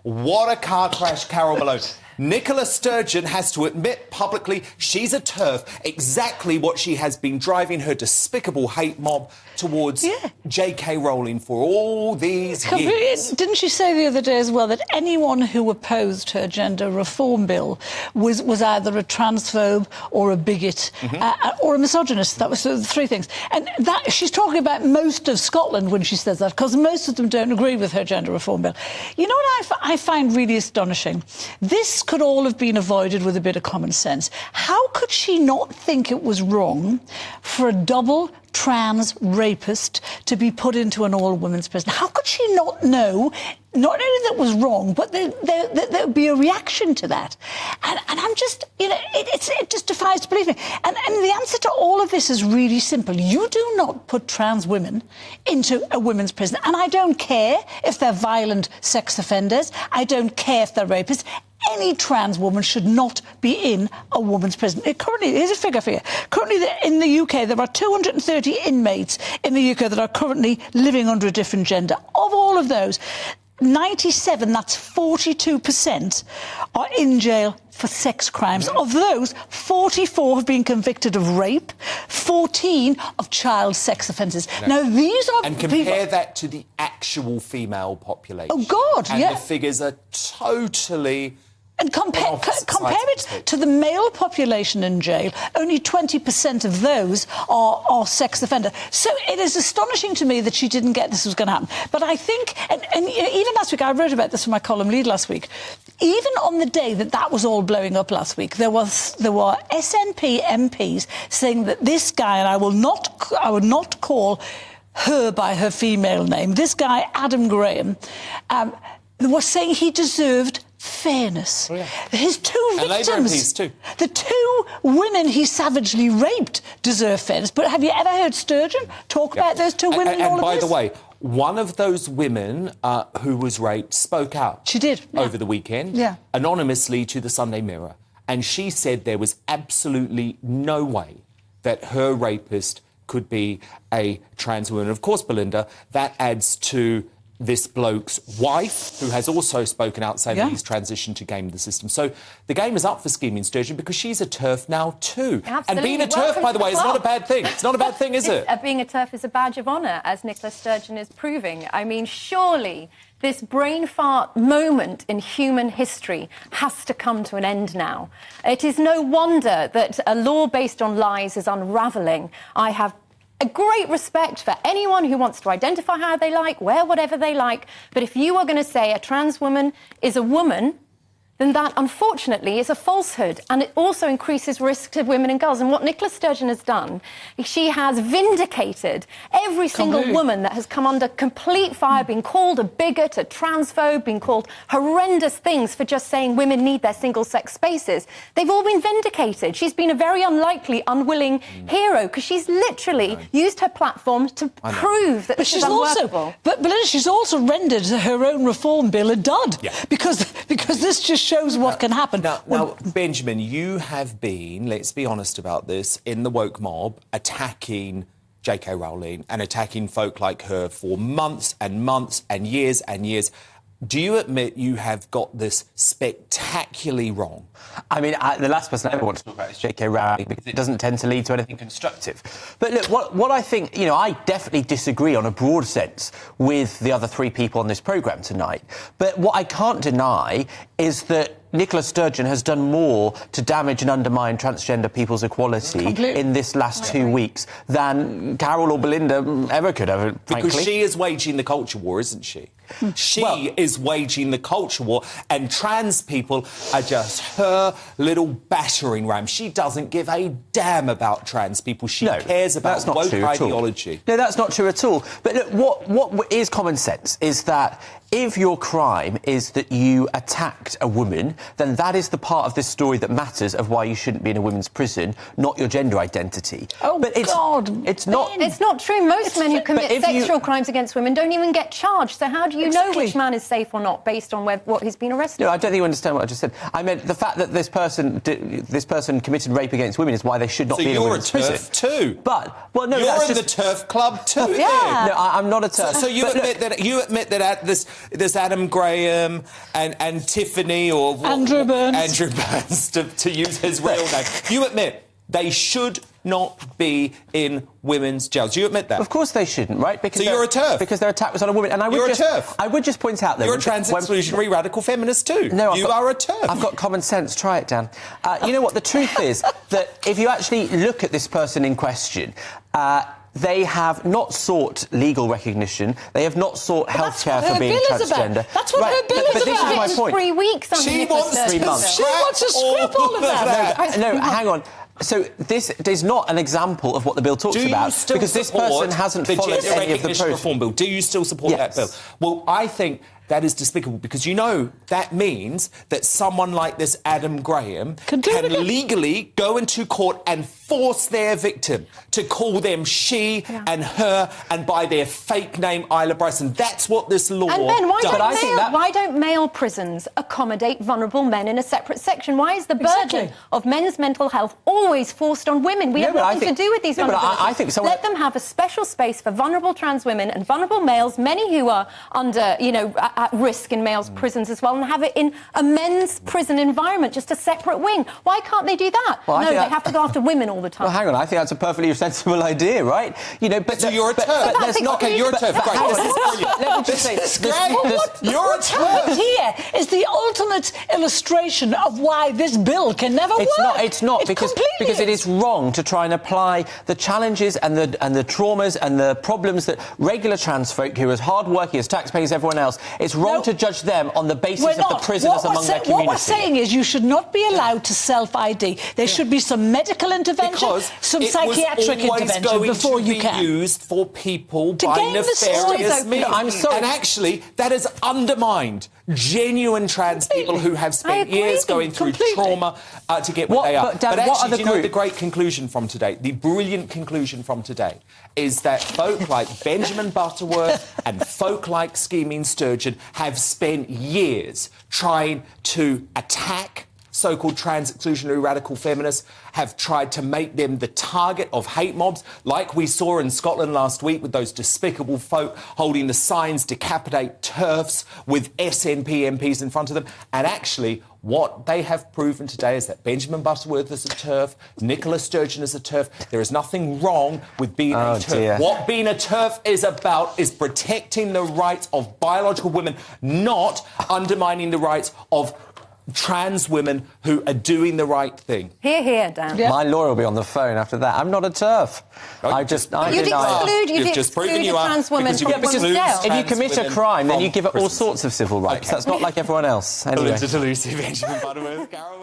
What a car crash, Carol Malone. Nicola Sturgeon has to admit publicly she's a TERF, exactly what she has been driving her despicable hate mob towards J.K. Rowling for all these years. Didn't she say the other day as well that anyone who opposed her gender reform bill was either a transphobe or a bigot or a misogynist? That was the three things. And that she's talking about most of Scotland when she says that, because most of them don't agree with her gender reform bill. You know what I find really astonishing? This could all have been avoided with a bit of common sense. How could she not think it was wrong for a double trans rapist to be put into an all-women's prison? How could she not know, not only that was wrong, but there would be a reaction to that? And I'm just, you know, it just defies belief. And the answer to all of this is really simple. You do not put trans women into a women's prison. And I don't care if they're violent sex offenders. I don't care if they're rapists. Any trans woman should not be in a woman's prison. Currently, here's a figure for you. Currently, in the UK, there are 230 inmates in the UK that are currently living under a different gender. Of all of those, 97, that's 42%, are in jail for sex crimes. Of those, 44 have been convicted of rape, 14 of child sex offences. Now, these are... And compare that to the actual female population. Oh, God, and the figures are totally... And compare it to the male population in jail. Only 20% of those are sex offenders. So it is astonishing to me that she didn't get this was going to happen. But I think, and even last week, I wrote about this in my column lead last week, even on the day that was all blowing up last week, there were SNP MPs saying that this guy, and I would not call her by her female name, this guy, Adam Graham, was saying he deserved fairness. Oh, yeah. His two victims, too. The two women he savagely raped, deserve fairness. But have you ever heard Sturgeon talk about those two women in all of this? And by the way, one of those women who was raped spoke out. She did. Over the weekend, anonymously to the Sunday Mirror. And she said there was absolutely no way that her rapist could be a trans woman. Of course, Belinda, that adds to this bloke's wife, who has also spoken out saying that he's transitioned to game the system. So the game is up for scheming Sturgeon because she's a TERF now too. Absolutely. And being a TERF, by the way, is not a bad thing. It's not a bad thing, is it? Being a TERF is a badge of honour, as Nicola Sturgeon is proving. I mean, surely this brain fart moment in human history has to come to an end now. It is no wonder that a law based on lies is unravelling. I have a great respect for anyone who wants to identify how they like, wear whatever they like. But if you are going to say a trans woman is a woman, then that, unfortunately, is a falsehood. And it also increases risk to women and girls. And what Nicola Sturgeon has done, she has vindicated every single woman that has come under complete fire, being called a bigot, a transphobe, being called horrendous things for just saying women need their single-sex spaces. They've all been vindicated. She's been a very unlikely, unwilling hero, because she's literally used her platform to prove that this is unworkable. But she's also rendered her own reform bill a dud, because this just shows what can happen. Now, Benjamin, you have been, let's be honest about this, in the woke mob, attacking J.K. Rowling and attacking folk like her for months and months and years and years. Do you admit you have got this spectacularly wrong? I mean, the last person I ever want to talk about is J.K. Rowling, because it doesn't tend to lead to anything constructive. But look, what I think, you know, I definitely disagree on a broad sense with the other three people on this programme tonight. But what I can't deny is that Nicola Sturgeon has done more to damage and undermine transgender people's equality in this last 2 weeks than Carol or Belinda ever could have, frankly. Because she is waging the culture war, isn't she? She is waging the culture war, and trans people are just her little battering ram. She doesn't give a damn about trans people. She cares about woke ideology. No, that's not true at all. But look, what is common sense is that if your crime is that you attacked a woman, then that is the part of this story that matters of why you shouldn't be in a women's prison, not your gender identity. Oh, but God. It's not... It's not true. Most men who commit sexual crimes against women don't even get charged. So how do you know which man is safe or not based on what he's been arrested? No, I don't think you understand what I just said. I meant the fact that this person committed rape against women is why they should not be in a women's prison. So you're a TERF too? But, well, no, you're that's in the TERF club too. Yeah. No, I'm not a TERF. So you admit that this there's Adam Graham and Tiffany or... Andrew Burns. Andrew Burns, to use his real name. You admit they should not be in women's jails. Do you admit that? Of course they shouldn't, right? Because so you're a TERF. Because their attack was on a woman. And I would just point out that... You're a trans-exclusionary radical feminist too. No, you are a TERF. I've got common sense. Try it, Dan. You know what? The truth is that if you actually look at this person in question... they have not sought legal recognition. They have not sought healthcare for being transgender. That's what her bill is about. But this is my point. 3 weeks under Nicola Sturgeon. 3 months. She wants to strip all of that. No, hang on. So this is not an example of what the bill talks about, because this person hasn't followed any of the gender reform bill. Do you still support that bill? Well, I think that is despicable, because you know that means that someone like this Adam Graham can legally go into court and force their victim to call them she and her and by their fake name Isla Bryson. That's what this law and Ben, does. Why don't male prisons accommodate vulnerable men in a separate section? Why is the burden of men's mental health always forced on women? We have nothing to do with these vulnerabilities. Let them have a special space for vulnerable trans women and vulnerable males, many who are under, at risk in males' prisons as well, and have it in a men's prison environment, just a separate wing. Why can't they do that? Well, no, they have to go after women all the time. Well, hang on, I think that's a perfectly sensible idea, right? So you're a TERF. But that's OK, you're a TERF. Let me just say, you're a TERF. Here is the ultimate illustration of why this bill can never work. It's not because it is wrong to try and apply the challenges and the traumas and the problems that regular trans folk who are as hard-working as taxpayers as everyone else, it's wrong to judge them on the basis of the prisoners among their community. What we're saying is you should not be allowed to self-ID. There should be some medical intervention, some psychiatric intervention before you can. It was always going to be used for people by nefarious means. I'm sorry. And actually, that has undermined genuine trans people who have spent years going through trauma to get what they are. But actually, do you know the great conclusion from today? The brilliant conclusion from today is that folk like Benjamin Butterworth and folk like Scheming Sturgeon have spent years trying to attack so-called trans-exclusionary radical feminists, have tried to make them the target of hate mobs, like we saw in Scotland last week with those despicable folk holding the signs "Decapitate TERFs" with SNP MPs in front of them. And actually, what they have proven today is that Benjamin Butterworth is a TERF, Nicola Sturgeon is a TERF. There is nothing wrong with being a TERF. Dear. What being a TERF is about is protecting the rights of biological women, not undermining the rights of trans women who are doing the right thing. Hear, hear, Dan. Yeah. My lawyer will be on the phone after that. I'm not a TERF. You'd exclude a trans woman from jail. If you commit a crime, then you give it all sorts of civil rights. That's not like everyone else. Anyway. Benjamin Butterworth, Carol.